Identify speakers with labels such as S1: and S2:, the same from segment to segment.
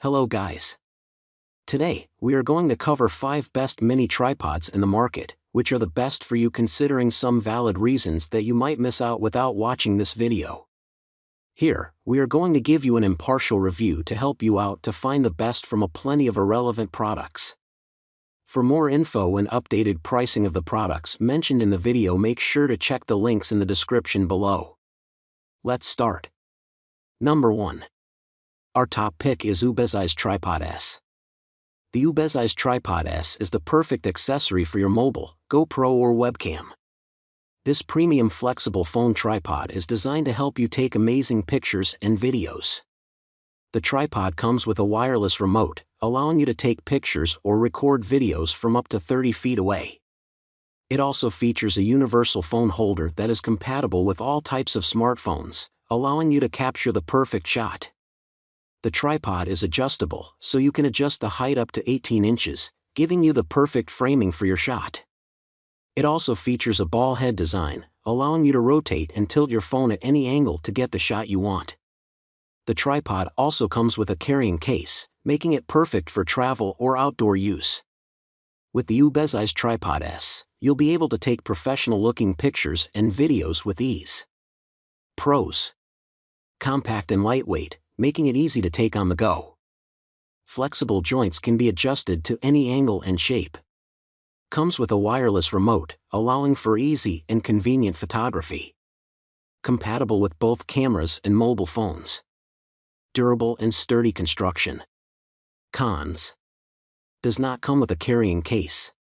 S1: Hello guys. Today, we are going to cover 5 best mini tripods in the market, which are the best for you considering some valid reasons that you might miss out without watching this video. Here, we are going to give you an impartial review to help you out to find the best from a plenty of irrelevant products. For more info and updated pricing of the products mentioned in the video, make sure to check the links in the description below. Let's start. Number 1. Our top pick is UBeesize Tripod S. The UBeesize Tripod S is the perfect accessory for your mobile, GoPro or webcam. This premium flexible phone tripod is designed to help you take amazing pictures and videos. The tripod comes with a wireless remote, allowing you to take pictures or record videos from up to 30 feet away. It also features a universal phone holder that is compatible with all types of smartphones, allowing you to capture the perfect shot. The tripod is adjustable, so you can adjust the height up to 18 inches, giving you the perfect framing for your shot. It also features a ball head design, allowing you to rotate and tilt your phone at any angle to get the shot you want. The tripod also comes with a carrying case, making it perfect for travel or outdoor use. With the UBeesize Tripod S, you'll be able to take professional-looking pictures and videos with ease. Pros: compact and lightweight, making it easy to take on the go. Flexible joints can be adjusted to any angle and shape. Comes with a wireless remote, allowing for easy and convenient photography. Compatible with both cameras and mobile phones. Durable and sturdy construction. Cons: does not come with a carrying case.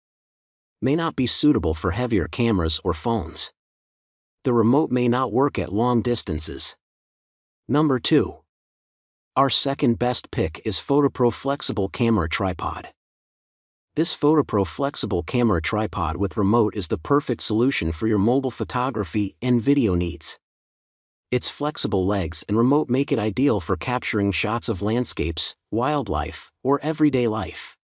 S1: May not be suitable for heavier cameras or phones. The remote may not work at long distances. Number 2. Our second best pick is Fotopro Flexible Camera Tripod. This Fotopro Flexible Camera Tripod with remote is the perfect solution for your mobile photography and video needs. Its flexible legs and remote make it ideal for capturing shots of landscapes, wildlife, or everyday life.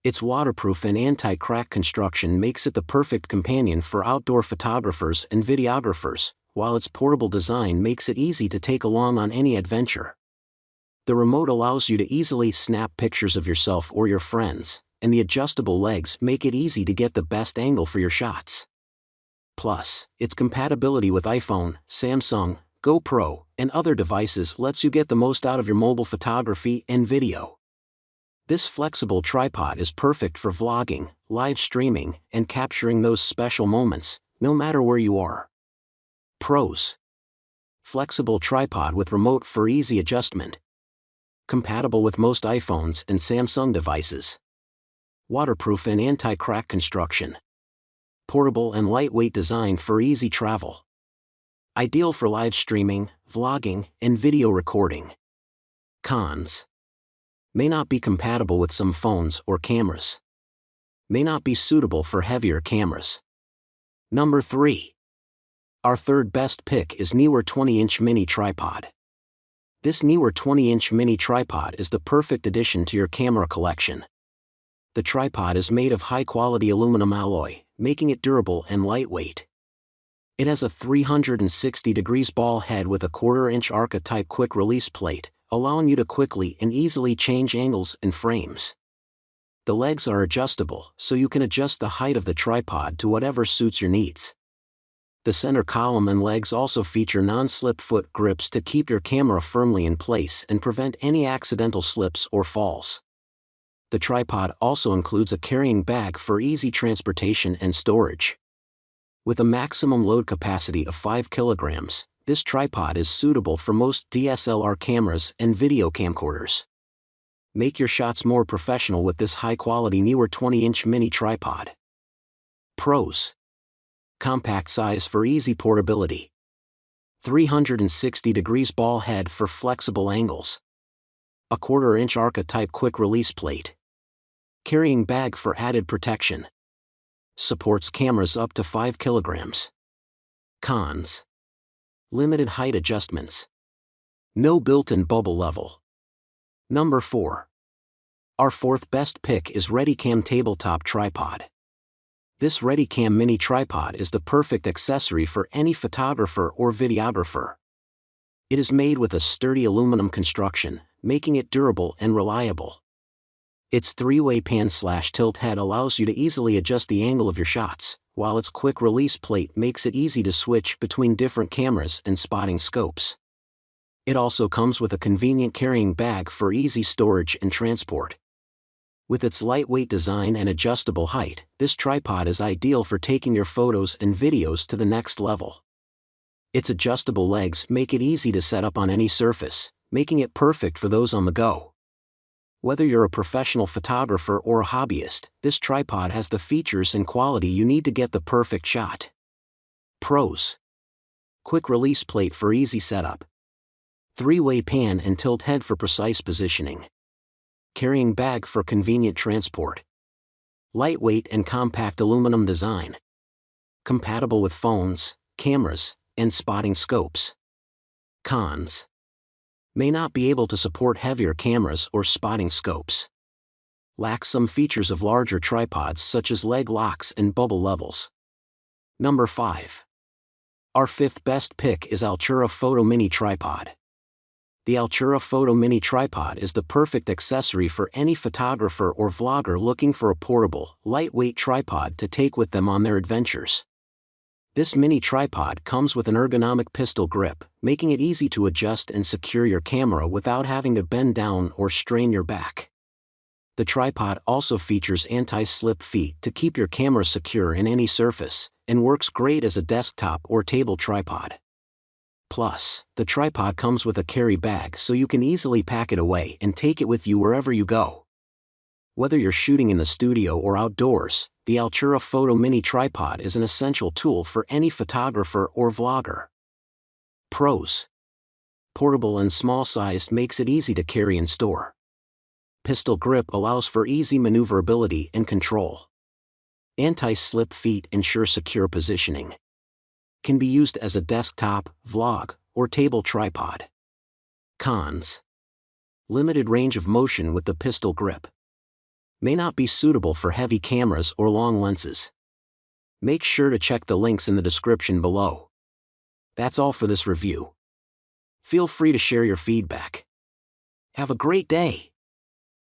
S1: Its waterproof and anti-crack construction makes it the perfect companion for outdoor photographers and videographers, while its portable design makes it easy to take along on any adventure. The remote allows you to easily snap pictures of yourself or your friends, and the adjustable legs make it easy to get the best angle for your shots. Plus, its compatibility with iPhone, Samsung, GoPro, and other devices lets you get the most out of your mobile photography and video. This flexible tripod is perfect for vlogging, live streaming, and capturing those special moments, no matter where you are. Pros: flexible tripod with remote for easy adjustment. Compatible with most iPhones and Samsung devices. Waterproof and anti-crack construction. Portable and lightweight design for easy travel. Ideal for live streaming, vlogging, and video recording. Cons: may not be compatible with some phones or cameras. May not be suitable for heavier cameras. Number 3. Our third best pick is Neewer 20-inch mini tripod. This Neewer 20-inch mini tripod is the perfect addition to your camera collection. The tripod is made of high-quality aluminum alloy, making it durable and lightweight. It has a 360 degrees ball head with a 1/4-inch Arca-type quick-release plate, allowing you to quickly and easily change angles and frames. The legs are adjustable, so you can adjust the height of the tripod to whatever suits your needs. The center column and legs also feature non-slip foot grips to keep your camera firmly in place and prevent any accidental slips or falls. The tripod also includes a carrying bag for easy transportation and storage. With a maximum load capacity of 5 kilograms, this tripod is suitable for most DSLR cameras and video camcorders. Make your shots more professional with this high-quality Neewer 20-inch mini tripod. Pros: compact size for easy portability. 360 degrees ball head for flexible angles. A 1/4-inch Arca-type quick-release plate. Carrying bag for added protection. Supports cameras up to 5 kilograms. Cons: limited height adjustments. No built-in bubble level. Number 4. Our fourth best pick is ReadyCam Tabletop Tripod. This ReadyCam mini tripod is the perfect accessory for any photographer or videographer. It is made with a sturdy aluminum construction, making it durable and reliable. Its three-way pan/tilt head allows you to easily adjust the angle of your shots, while its quick-release plate makes it easy to switch between different cameras and spotting scopes. It also comes with a convenient carrying bag for easy storage and transport. With its lightweight design and adjustable height, this tripod is ideal for taking your photos and videos to the next level. Its adjustable legs make it easy to set up on any surface, making it perfect for those on the go. Whether you're a professional photographer or a hobbyist, this tripod has the features and quality you need to get the perfect shot. Pros: quick release plate for easy setup, three-way pan and tilt head for precise positioning, carrying bag for convenient transport, lightweight and compact aluminum design, compatible with phones, cameras, and spotting scopes. Cons: may not be able to support heavier cameras or spotting scopes. Lacks some features of larger tripods such as leg locks and bubble levels. Number 5. Our fifth best pick is Altura Photo Mini Tripod. The Altura Photo Mini Tripod is the perfect accessory for any photographer or vlogger looking for a portable, lightweight tripod to take with them on their adventures. This mini tripod comes with an ergonomic pistol grip, making it easy to adjust and secure your camera without having to bend down or strain your back. The tripod also features anti-slip feet to keep your camera secure in any surface, and works great as a desktop or table tripod. Plus, the tripod comes with a carry bag so you can easily pack it away and take it with you wherever you go. Whether you're shooting in the studio or outdoors, the Altura Photo Mini Tripod is an essential tool for any photographer or vlogger. Pros: portable and small-sized makes it easy to carry and store. Pistol grip allows for easy maneuverability and control. Anti-slip feet ensure secure positioning. Can be used as a desktop, vlog, or table tripod. Cons: limited range of motion with the pistol grip. May not be suitable for heavy cameras or long lenses. Make sure to check the links in the description below. That's all for this review. Feel free to share your feedback. Have a great day!